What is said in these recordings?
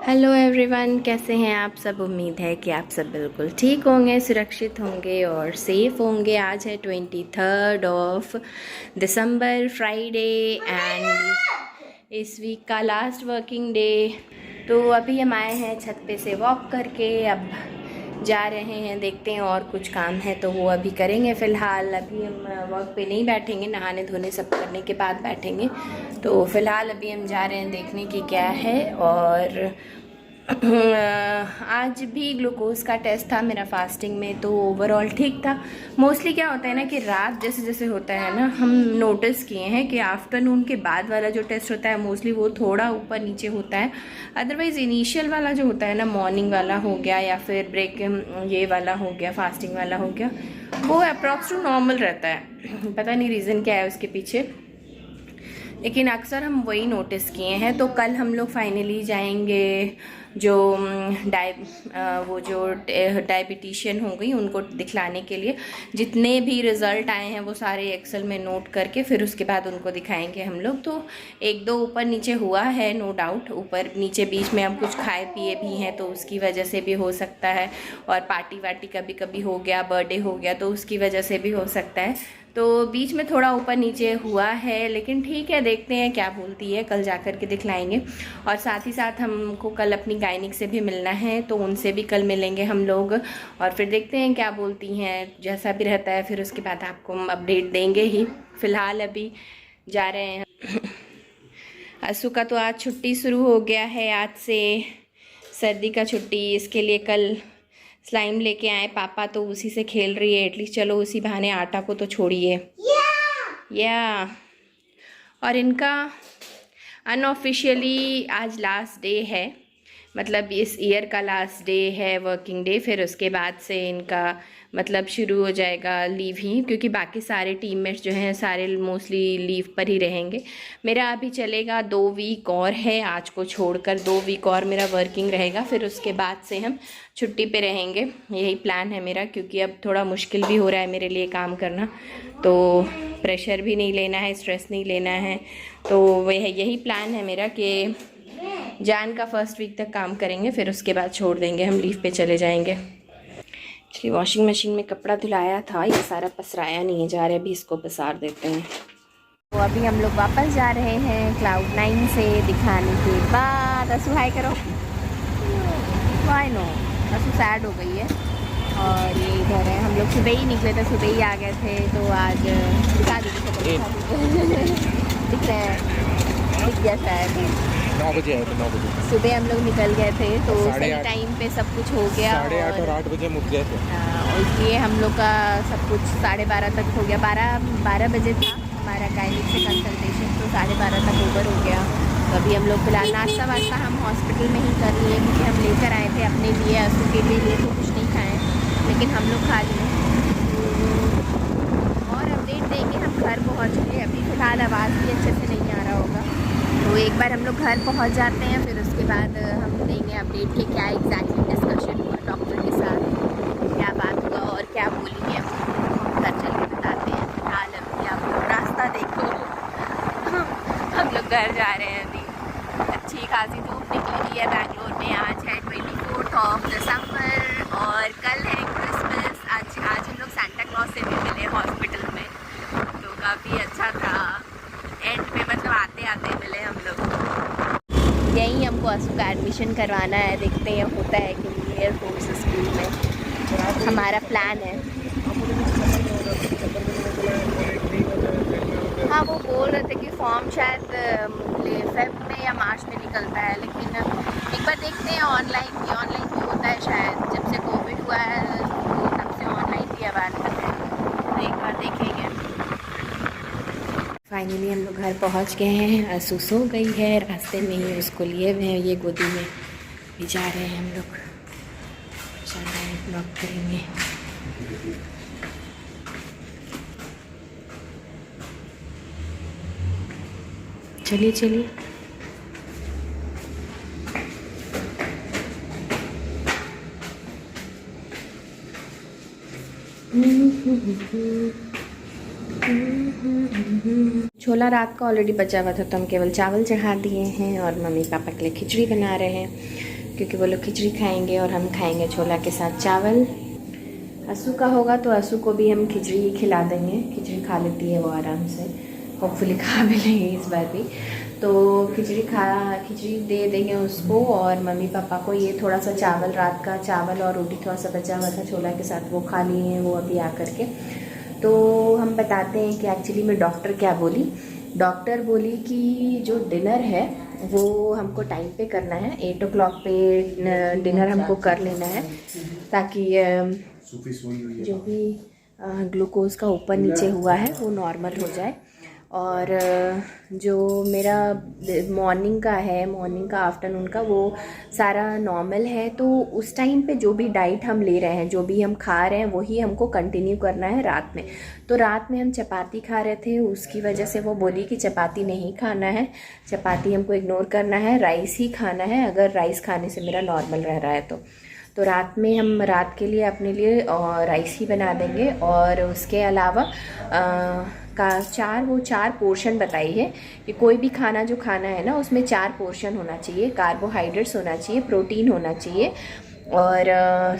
Hello everyone, कैसे हैं आप सब। उम्मीद है कि आप सब बिल्कुल ठीक होंगे, सुरक्षित होंगे और सेफ़ होंगे। आज है 23 फ्राइडे एंड इस वीक का लास्ट वर्किंग डे। तो अभी हम आए हैं छत पे से वॉक करके, अब जा रहे हैं, देखते हैं और कुछ काम है तो वो अभी करेंगे। फ़िलहाल अभी हम वर्क पे नहीं बैठेंगे, नहाने धोने सब करने के बाद बैठेंगे। तो फ़िलहाल अभी हम जा रहे हैं देखने की क्या है। और आज भी ग्लूकोज का टेस्ट था मेरा फास्टिंग में, तो ओवरऑल ठीक था। मोस्टली क्या होता है ना कि रात जैसे जैसे होता है ना, हम नोटिस किए हैं कि आफ्टरनून के बाद वाला जो टेस्ट होता है मोस्टली वो थोड़ा ऊपर नीचे होता है। अदरवाइज़ इनिशियल वाला जो होता है ना, मॉर्निंग वाला हो गया या फिर ब्रेक ये वाला हो गया, फास्टिंग वाला हो गया, वो अप्रॉक्स टू नॉर्मल रहता है। पता नहीं रीज़न क्या है उसके पीछे, लेकिन अक्सर हम वही नोटिस किए हैं। तो कल हम लोग फाइनली जाएंगे जो वो जो डायबिटिशियन हो गई उनको दिखलाने के लिए। जितने भी रिज़ल्ट आए हैं वो सारे एक्सेल में नोट करके फिर उसके बाद उनको दिखाएंगे हम लोग। तो एक दो ऊपर नीचे हुआ है नो डाउट, ऊपर नीचे बीच में हम कुछ खाए पिए भी हैं तो उसकी वजह से भी हो सकता है, और पार्टी वार्टी कभी कभी हो गया, बर्थडे हो गया तो उसकी वजह से भी हो सकता है। तो बीच में थोड़ा ऊपर नीचे हुआ है, लेकिन ठीक है, देखते हैं क्या बोलती है, कल जाकर के दिखलाएंगे। और साथ ही साथ हमको कल अपनी गायनिक से भी मिलना है, तो उनसे भी कल मिलेंगे हम लोग और फिर देखते हैं क्या बोलती हैं। जैसा भी रहता है फिर उसके बाद आपको हम अपडेट देंगे ही। फ़िलहाल अभी जा रहे हैं। असू का तो आज छुट्टी शुरू हो गया है, आज से सर्दी का छुट्टी। इसके लिए कल स्लाइम लेके आए पापा, तो उसी से खेल रही है। एटलीस्ट चलो उसी बहाने आटा को तो छोड़िए या। और इनका अनऑफिशियली आज लास्ट डे है, मतलब इस ईयर का लास्ट डे है वर्किंग डे। फिर उसके बाद से इनका मतलब शुरू हो जाएगा लीव ही, क्योंकि बाकी सारे टीममेट्स जो हैं सारे मोस्टली लीव पर ही रहेंगे। मेरा अभी चलेगा 2 वीक और है, आज को छोड़कर 2 वीक और मेरा वर्किंग रहेगा। फिर उसके बाद से हम छुट्टी पे रहेंगे, यही प्लान है मेरा। क्योंकि अब थोड़ा मुश्किल भी हो रहा है मेरे लिए काम करना, तो प्रेशर भी नहीं लेना है, स्ट्रेस नहीं लेना है। तो वह यही प्लान है मेरा कि जान का फर्स्ट वीक तक काम करेंगे, फिर उसके बाद छोड़ देंगे, हम लीव पे चले जाएंगे। एक्चुअली वॉशिंग मशीन में कपड़ा धुलाया था, ये सारा पसराया नहीं जा रहा है, अभी इसको पसार देते हैं। तो अभी हम लोग वापस जा रहे हैं Cloud9 से दिखाने के बाद। असू हाय करो। वाई नो, असू सैड हो गई है। और ये इधर है, हम लोग सुबह ही निकले थे, सुबह ही आ गए थे। तो आज दिखा दीजिए, दिख रहा है, दिख गया शायद। 9 बजे आए थे, 9 बजे सुबह हम लोग निकल गए थे, तो सही 8:30 टाइम पे सब कुछ हो गया। 8:30 और 8 बजे मुक गए थे। और इसलिए हम लोग का सब कुछ 12:30 तक हो गया। 12 बजे था हमारा गायनिक से कंसल्टेशन, तो 12:30 तक ओवर हो गया। तो अभी हम लोग फिलहाल नाश्ता वास्ता हम हॉस्पिटल में ही कर लिए, क्योंकि हम लेकर आए थे अपने लिए, असू के लिए तो कुछ नहीं खाएँ, लेकिन हम लोग खा लिए। और अपडेट देंगे, हम घर पहुँच गए। अभी फ़िलहाल आवाज़ भी अच्छे से नहीं आ रहा होगा, तो एक बार हम लोग घर पहुंच जाते हैं, फिर उसके बाद हम देंगे अपडेट कि क्या एग्जैक्टली डिस्कशन हुआ डॉक्टर के साथ, क्या बात हुआ और क्या बोली है वो घर चल के बताते हैं। फिलहाल अभी आप लोग रास्ता देखो। हम लोग घर जा रहे हैं अभी। अच्छी खासी धूप निकली हुई है बैंगलोर में। आज है 24 दिसंबर और कल है क्रिसमस। आज हम लोग सांता क्लॉज से भी मिले हॉस्पिटल में, तो काफ़ी अच्छा था। एंड में मतलब आते आते मिले हम लोग। यहीं हमको असू का एडमिशन करवाना है, देखते हैं होता है कि नहीं एयरफोर्स स्कूल में। हमारा प्लान है। हाँ, वो बोल रहे थे कि फॉर्म शायद फेब में या मार्च में निकलता है, लेकिन एक बार देखते हैं ऑनलाइन भी होता है शायद। जब से कोविड हुआ है तो तब से ऑनलाइन भी अवेलेबल है, तो एक बार देखेंगे। फाइनली हम लोग घर पहुंच गए हैं। असू सो गई है, रास्ते में ही उसको लिए हुए हैं, ये गोदी में भी जा रहे हैं हम लोग। चल रहे हैं, ब्लॉग करेंगे। चलिए चलिए। छोला रात का ऑलरेडी बचा हुआ था, तो हम केवल चावल चढ़ा दिए हैं और मम्मी पापा के लिए खिचड़ी बना रहे हैं। क्योंकि वो लोग खिचड़ी खाएंगे और हम खाएंगे छोला के साथ चावल। असू का होगा तो असू को भी हम खिचड़ी खिला देंगे, खिचड़ी खा लेती है वो आराम से, होपफुली खा भी लेंगे इस बार भी। तो खिचड़ी दे देंगे उसको, और मम्मी पापा को ये थोड़ा सा चावल, रात का चावल और रोटी थोड़ा सा बचा हुआ था छोला के साथ, वो खा लिए हैं वो अभी आकर के। तो हम बताते हैं कि एक्चुअली में डॉक्टर क्या बोली। डॉक्टर बोली कि जो डिनर है वो हमको टाइम पे करना है, 8 o'clock पे डिनर हमको कर लेना है, ताकि जो भी ग्लूकोज का ऊपर नीचे हुआ है वो नॉर्मल हो जाए। और जो मेरा मॉर्निंग का आफ्टरनून का वो सारा नॉर्मल है। तो उस टाइम पे जो भी डाइट हम ले रहे हैं, जो भी हम खा रहे हैं, वही हमको कंटिन्यू करना है रात में। तो रात में हम चपाती खा रहे थे, उसकी वजह से वो बोली कि चपाती नहीं खाना है, चपाती हमको इग्नोर करना है, राइस ही खाना है, अगर राइस खाने से मेरा नॉर्मल रह रहा है तो रात में हम रात के लिए अपने लिए राइस ही बना देंगे। और उसके अलावा चार पोर्शन बताई है कि कोई भी खाना जो खाना है ना उसमें 4 पोर्शन होना चाहिए। कार्बोहाइड्रेट्स होना चाहिए, प्रोटीन होना चाहिए, और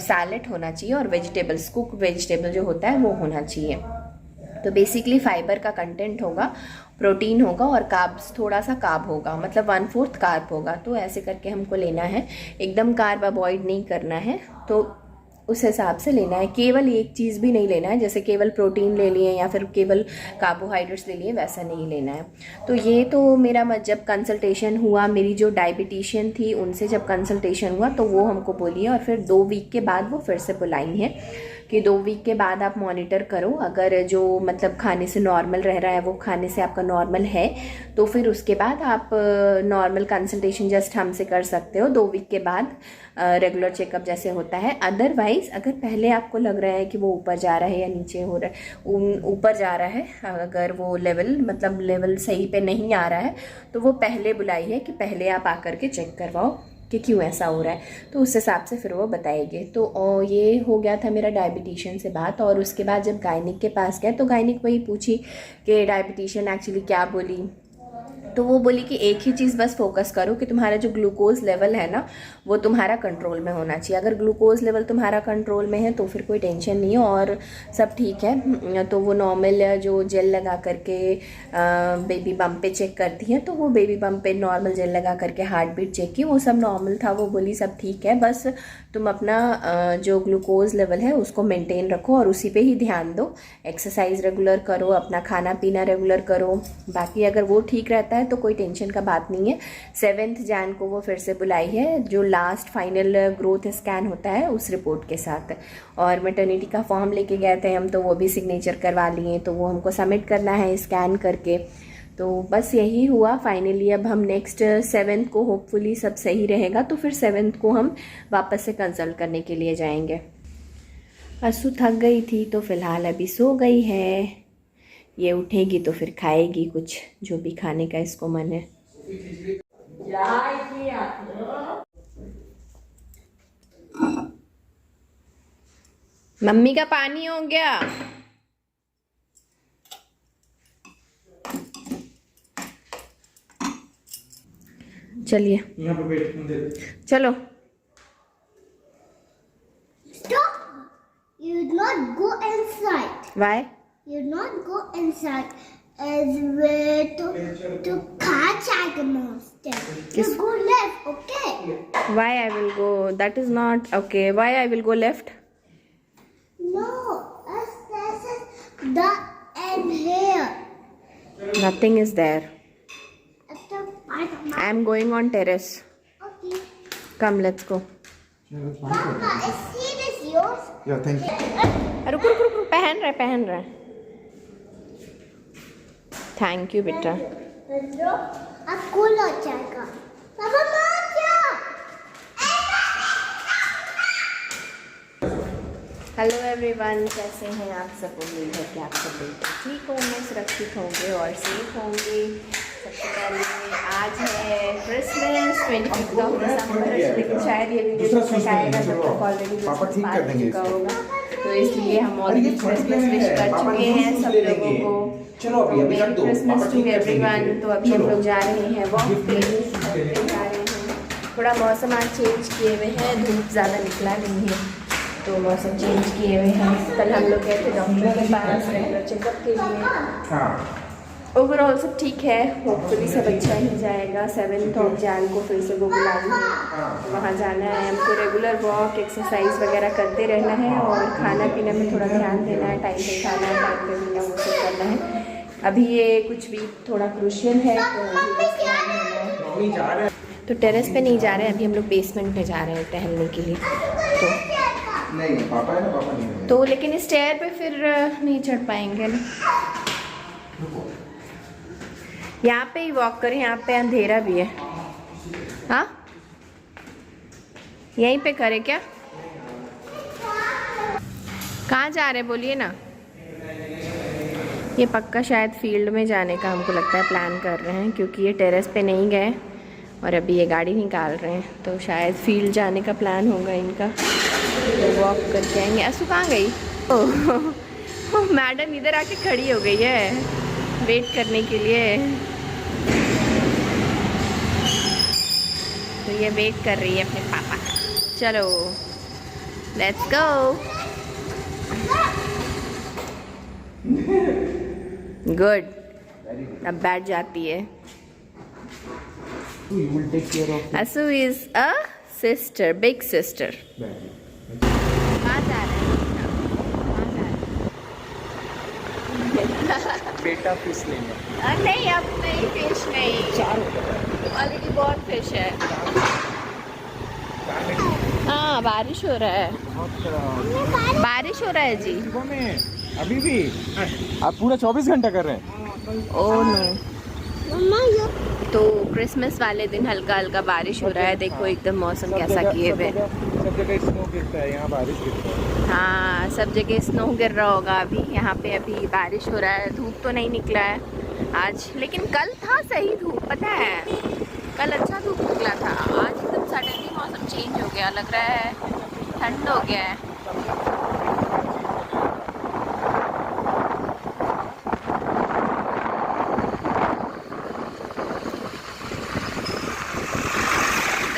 सैलेड होना चाहिए, और वेजिटेबल्स, कुक वेजिटेबल जो होता है वो होना चाहिए। तो बेसिकली फाइबर का कंटेंट होगा, प्रोटीन होगा, और कार्ब्स, थोड़ा सा कार्ब होगा, मतलब 1/4 कार्ब होगा। तो ऐसे करके हमको लेना है, एकदम कार्ब अवॉइड नहीं करना है, तो उस हिसाब से लेना है। केवल एक चीज़ भी नहीं लेना है, जैसे केवल प्रोटीन ले लिए या फिर केवल कार्बोहाइड्रेट्स ले लिए, वैसा नहीं लेना है। तो ये तो मेरा जब कंसल्टेशन हुआ, मेरी जो डायबिटिशियन थी उनसे जब कंसल्टेशन हुआ तो वो हमको बोली है, और फिर 2 वीक के बाद वो फिर से बुलाई है कि 2 वीक के बाद आप मॉनिटर करो, अगर जो मतलब खाने से नॉर्मल रह रहा है वो खाने से आपका नॉर्मल है तो फिर उसके बाद आप नॉर्मल कंसल्टेशन जस्ट हमसे कर सकते हो 2 वीक के बाद, रेगुलर चेकअप जैसे होता है। अदरवाइज़ अगर पहले आपको लग रहा है कि वो ऊपर जा रहा है या नीचे हो रहा है, ऊपर जा रहा है, अगर वो लेवल सही पे नहीं आ रहा है तो वो पहले बुलाई है कि पहले आप आकर के चेक करवाओ कि क्यों ऐसा हो रहा है, तो उस हिसाब से फिर वो बताएंगे। तो ये हो गया था मेरा डायबिटिशियन से बात। और उसके बाद जब गायनिक के पास गए तो गायनिक वही पूछी कि डायबिटिशियन एक्चुअली क्या बोली। तो वो बोली कि एक ही चीज़ बस फोकस करो कि तुम्हारा जो ग्लूकोज लेवल है ना वो तुम्हारा कंट्रोल में होना चाहिए। अगर ग्लूकोज लेवल तुम्हारा कंट्रोल में है तो फिर कोई टेंशन नहीं है और सब ठीक है। तो वो नॉर्मल जो जेल लगा करके बेबी बम्प पे चेक करती है, तो वो बेबी बम्प पे नॉर्मल जेल लगा करके हार्ट बीट चेक की, वो सब नॉर्मल था। वो बोली सब ठीक है, बस तुम अपना जो ग्लूकोज लेवल है उसको मेंटेन रखो और उसी पे ही ध्यान दो, एक्सरसाइज रेगुलर करो, अपना खाना पीना रेगुलर करो। बाकी अगर वो ठीक रहता है तो कोई टेंशन का बात नहीं है। 7 जैन को वो फिर से बुलाई है, जो लास्ट फाइनल ग्रोथ स्कैन होता है उस रिपोर्ट के साथ। और मैटरनिटी का फॉर्म लेके गए थे हम, तो वो भी सिग्नेचर करवा लिए, तो वो हमको सबमिट करना है स्कैन करके। तो बस यही हुआ फाइनली। अब हम नेक्स्ट 7 को होपफुली सब सही रहेगा तो फिर 7 को हम वापस से कंसल्ट करने के लिए जाएंगे। असू थक गई थी तो फिलहाल अभी सो गई है। ये उठेगी तो फिर खाएगी कुछ, जो भी खाने का इसको मन है। मम्मी का पानी हो गया। चलिए चलो। Stop! You not go inside. Why? You not go inside as way to catch a monster. You go left, okay? Why I will go? That is not okay. Why I will go left? No, this is the end here. Nothing is there. It's the part of my. I am going on terrace. Okay. Come, let's go. Papa, is this yours? Yeah, thank you. रुक रुक रुक रुक, पहन रहा है। Thank you बेटा। Hello, अब cool हो जाएगा। पापा मत जाओ। हेलो एवरीवन, कैसे हैं आप सब? उम्मीद है कि आप सब बिल्कुल ठीक होंगे, सुरक्षित होंगे और सेफ होंगे। सबसे पहले आज है क्रिसमस 25 दिसंबर, लेकिन शायद ये वीडियो तक आएगा तब तक ऑलरेडी चुका होगा, तो इसलिए हम ऑलरेडी क्रिसमस विश कर चुके हैं सब लोगों को। चलो अभी मेरी क्रिसमस टू एवरीवन। तो अभी हम लोग जा रहे हैं वॉक पे, जा रहे हैं थोड़ा मौसम आज चेंज किए हुए हैं, धूप ज़्यादा निकला नहीं है तो मौसम चेंज किए हुए हैं। कल हम लोग गए थे डॉक्टर के पास रेगुलर चेकअप के लिए। ओवरऑल सब ठीक है, होपफुली सब अच्छा ही जाएगा। 7 जनवरी को फिर से वो बुलाएंगे तो वहाँ जाना है हमको। रेगुलर वॉक एक्सरसाइज वगैरह करते रहना है और खाना पीना में थोड़ा ध्यान देना है, टाइम पे खाना है, टाइम पे पीना, वो सब करना है। अभी ये कुछ भी थोड़ा क्रूशियल है तो टेरेस पे नहीं जा रहे हैं अभी, हम लोग बेसमेंट में जा रहे हैं टहलने के लिए। तो नहीं पापा है ना, पापा नहीं है। तो लेकिन स्टेयर पे फिर नहीं चढ़ पाएंगे ना, यहाँ पे ही वॉक करें, यहाँ पे अंधेरा भी है। हाँ यहीं पे करें क्या? कहाँ जा रहे बोलिए ना। ये पक्का शायद फील्ड में जाने का हमको लगता है प्लान कर रहे हैं, क्योंकि ये टेरेस पे नहीं गए और अभी ये गाड़ी निकाल रहे हैं तो शायद फील्ड जाने का प्लान होगा इनका, तो वॉक करके आएंगे। असु कहाँ गई? ओह मैडम इधर आके खड़ी हो गई है वेट करने के लिए, तो ये वेट कर रही है अपने पापा का। चलो लेट्स गो। गुड, अब बैठ जाती है। असु is a sister, big sister. कहाँ जा रहे हैं? बेटा फिश लेंगे। नहीं अब नहीं, फिश नहीं, ऑलरेडी बहुत फिश है। हाँ बारिश हो रहा है, बारिश हो रहा है जी। अभी भी आप पूरा 24 घंटा कर रहे हैं। Oh no. तो क्रिसमस वाले दिन हल्का हल्का बारिश हो रहा है, देखो एकदम मौसम कैसा किए हुए। सब जगह स्नो गिरता है, यहाँ बारिश गिरता है। हाँ सब जगह स्नो गिर रहा होगा अभी, यहाँ पे अभी बारिश हो रहा है। धूप तो नहीं निकला है आज, लेकिन कल था सही धूप, पता है कल अच्छा धूप निकला था। आज एकदम सडनली मौसम चेंज हो गया, लग रहा है ठंड हो गया है।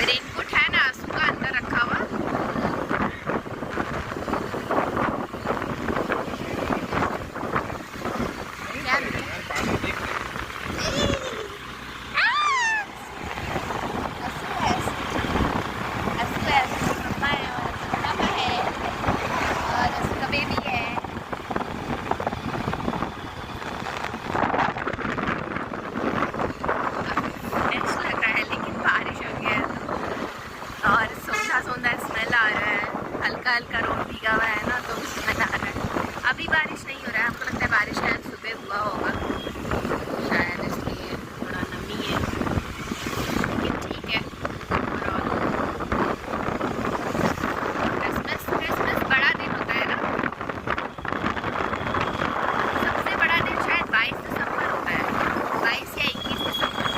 रेनकोट है ना आंसू का अंदर रखा हुआ? हल्का रोड भीगा हुआ है ना तो मजा आ रहा है। अभी बारिश नहीं हो रहा है, हमको लगता है बारिश शायद सुबह हुआ होगा, शायद इसलिए थोड़ा नमी है, लेकिन ठीक है। क्रिसमस बड़ा दिन होता है ना, सबसे बड़ा दिन शायद 22 दिसंबर होता है, 22 या 21 दिसंबर।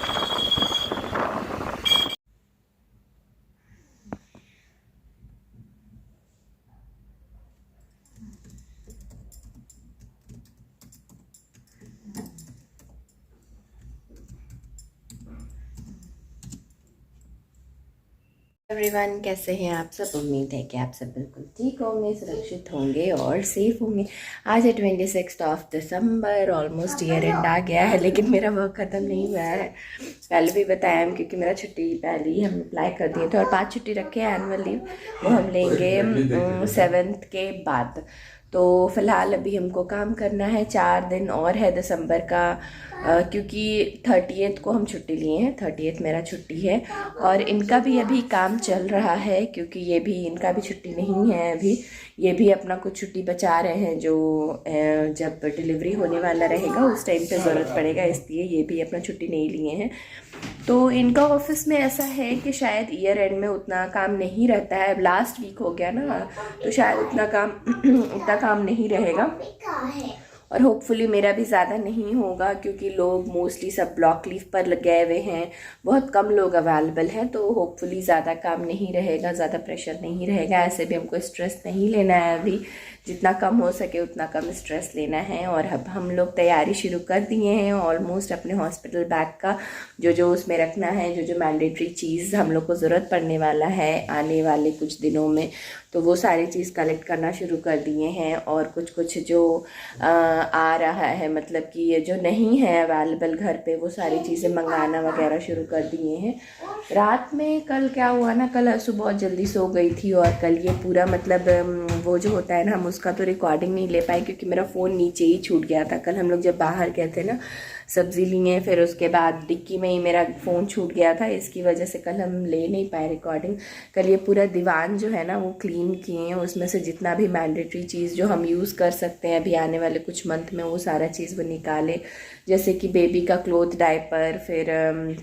एवरीवन कैसे हैं आप सब? उम्मीद है कि आप सब बिल्कुल ठीक होंगे, सुरक्षित होंगे और सेफ होंगे। आज है 26 दिसंबर, ऑलमोस्ट ईयर एंड आ गया है, लेकिन मेरा वर्क ख़त्म नहीं हुआ है। पहले भी बताया हम, क्योंकि मेरा छुट्टी पहले ही हम अप्लाई कर दिए थे और 5 छुट्टी रखे हैं एनुअल लीव, वो हम लेंगे 7 के बाद। तो फ़िलहाल अभी हमको काम करना है, 4 दिन और है दिसंबर का, क्योंकि 30th को हम छुट्टी लिए हैं, 30th मेरा छुट्टी है। और इनका भी अभी काम चल रहा है, क्योंकि ये भी, इनका भी छुट्टी नहीं है अभी, ये भी अपना कुछ छुट्टी बचा रहे हैं जो जब डिलीवरी होने वाला रहेगा उस टाइम पे ज़रूरत पड़ेगा, इसलिए ये भी अपना छुट्टी नहीं लिए हैं। तो इनका ऑफिस में ऐसा है कि शायद ईयर एंड में उतना काम नहीं रहता है, लास्ट वीक हो गया ना, तो शायद उतना काम नहीं रहेगा। और होपफुली मेरा भी ज़्यादा नहीं होगा, क्योंकि लोग मोस्टली सब ब्लॉक लीव पर गए हुए हैं, बहुत कम लोग अवेलेबल हैं, तो होपफुली ज़्यादा काम नहीं रहेगा, ज़्यादा प्रेशर नहीं रहेगा। ऐसे भी हमको स्ट्रेस नहीं लेना है अभी, जितना कम हो सके उतना कम स्ट्रेस लेना है। और अब हम लोग तैयारी शुरू कर दिए हैं ऑलमोस्ट अपने हॉस्पिटल बैग का, जो उसमें रखना है, जो मैंडेटरी चीज़ हम लोग को ज़रूरत पड़ने वाला है आने वाले कुछ दिनों में, तो वो सारी चीज़ कलेक्ट करना शुरू कर दिए हैं। और कुछ जो आ रहा है, मतलब कि ये जो नहीं है अवेलेबल घर पे, वो सारी चीज़ें मंगाना वगैरह शुरू कर दिए हैं। रात में कल क्या हुआ ना, कल असु बहुत जल्दी सो गई थी और कल ये पूरा मतलब वो जो होता है ना, हम उसका तो रिकॉर्डिंग नहीं ले पाए क्योंकि मेरा फ़ोन नीचे ही छूट गया था। कल हम लोग जब बाहर गए थे ना सब्ज़ी लिए, फिर उसके बाद डिक्की में ही मेरा फ़ोन छूट गया था, इसकी वजह से कल हम ले नहीं पाए रिकॉर्डिंग। कल ये पूरा दीवान जो है ना वो क्लीन किए हैं, उसमें से जितना भी मैंडेटरी चीज़ जो हम यूज़ कर सकते हैं अभी आने वाले कुछ मंथ में, वो सारा चीज़ वो निकाले। जैसे कि बेबी का क्लोथ डायपर, फिर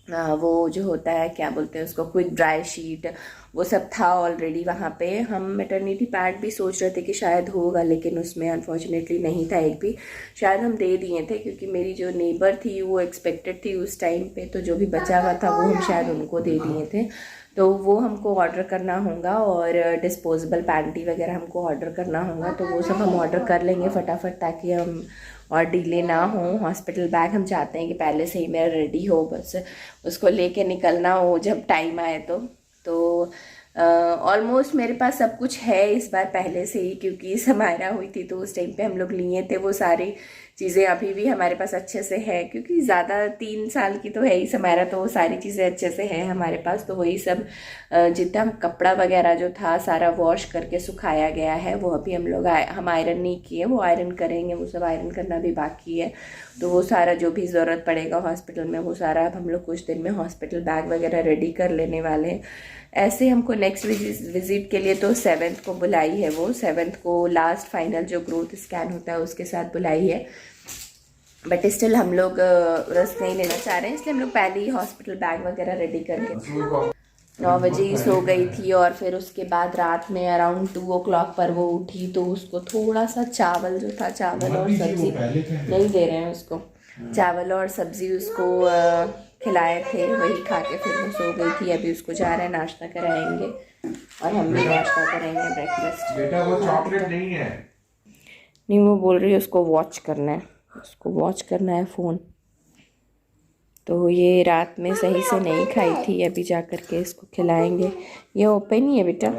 वो जो होता है क्या बोलते हैं उसको, क्विक ड्राई शीट, वो सब था ऑलरेडी वहाँ पे। हम मैटरनिटी पैड भी सोच रहे थे कि शायद होगा, लेकिन उसमें अनफॉर्चुनेटली नहीं था एक भी। शायद हम दे दिए थे क्योंकि मेरी जो नेबर थी वो एक्सपेक्टेड थी उस टाइम पे, तो जो भी बचा हुआ था वो हम शायद उनको दे दिए थे। तो वो हमको ऑर्डर करना होगा और डिस्पोजेबल पैंटी वगैरह हमको ऑर्डर करना होगा, तो वो सब हम ऑर्डर कर लेंगे फटाफट ताकि हम और डिले ना हो। हॉस्पिटल बैग हम चाहते हैं कि पहले से ही मेरा रेडी हो, बस उसको लेके निकलना हो जब टाइम आए तो ऑलमोस्ट मेरे पास सब कुछ है इस बार पहले से ही, क्योंकि समायरा हुई थी तो उस टाइम पे हम लोग लिए थे वो सारी चीज़ें अभी भी हमारे पास अच्छे से है, क्योंकि ज़्यादा 3 साल की तो है ही समायरा, तो वो सारी चीज़ें अच्छे से है हमारे पास। तो वही सब जितना कपड़ा वगैरह जो था सारा वॉश करके सुखाया गया है, वो अभी हम आयरन नहीं किए, वो आयरन करेंगे, वो सब आयरन करना भी बाकी है। तो वो सारा जो भी ज़रूरत पड़ेगा हॉस्पिटल में वो सारा अब हम लोग कुछ दिन में हॉस्पिटल बैग वगैरह रेडी कर लेने वाले हैं। ऐसे हमको नेक्स्ट विजिट के लिए तो 7th को बुलाई है, वो 7th को लास्ट फाइनल जो ग्रोथ स्कैन होता है उसके साथ बुलाई है। बट स्टिल हम लोग रिस्क नहीं लेना चाह रहे हैं, इसलिए हम लोग पहले ही हॉस्पिटल बैग वगैरह रेडी करके 9 बजे ही सो गई थी। और फिर उसके बाद रात में अराउंड 2 o'clock पर वो उठी, तो उसको थोड़ा सा चावल जो था, चावल और सब्जी नहीं दे रहे हैं उसको, चावल और सब्जी उसको खिलाए थे, वही खा के फिर वो सो गई थी। अभी उसको जा रहे हैं नाश्ता कराएंगे और हम भी नाश्ता करेंगे, ब्रेकफास्ट। बेटा वो चॉकलेट नहीं है, नहीं वो बोल रही है उसको वॉच करना है, उसको वॉच करना है फ़ोन। तो ये रात में सही से नहीं खाई थी, अभी जा कर के इसको खिलाएंगे। ये ओपन ही है बेटा,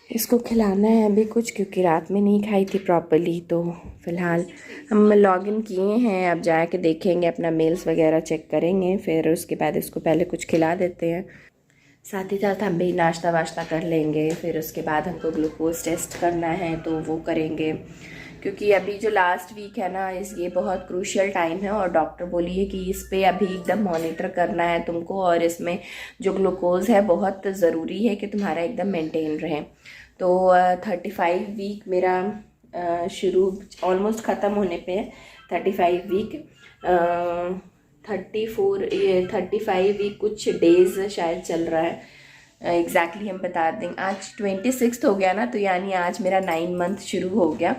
इसको खिलाना है अभी कुछ, क्योंकि रात में नहीं खाई थी प्रॉपर्ली। तो फ़िलहाल हम लॉगिन किए हैं, अब जाके देखेंगे अपना मेल्स वगैरह चेक करेंगे, फिर उसके बाद इसको पहले कुछ खिला देते हैं, साथ ही साथ हम भी नाश्ता वाश्ता कर लेंगे। फिर उसके बाद हमको ग्लूकोज टेस्ट करना है तो वो करेंगे, क्योंकि अभी जो लास्ट वीक है ना ये बहुत क्रूशियल टाइम है और डॉक्टर बोली है कि इस पे अभी एकदम मॉनिटर करना है तुमको, और इसमें जो ग्लूकोज है बहुत ज़रूरी है कि तुम्हारा एकदम मेंटेन रहे। तो 35 वीक मेरा शुरू ऑलमोस्ट ख़त्म होने पे है, 35 वीक 35 वीक कुछ डेज शायद चल रहा है, एग्जैक्टली हम बता देंगे। आज 26 हो गया ना, तो यानी आज मेरा 9 मंथ शुरू हो गया।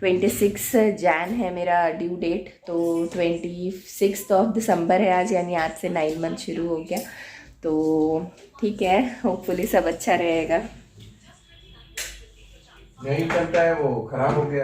26 जैन है मेरा ड्यू डेट, तो 26 दिसंबर है आज, यानी आज से 9 मंथ शुरू हो गया। तो ठीक है, होपफुली सब अच्छा रहेगा। नहीं चलता है, वो खराब हो गया।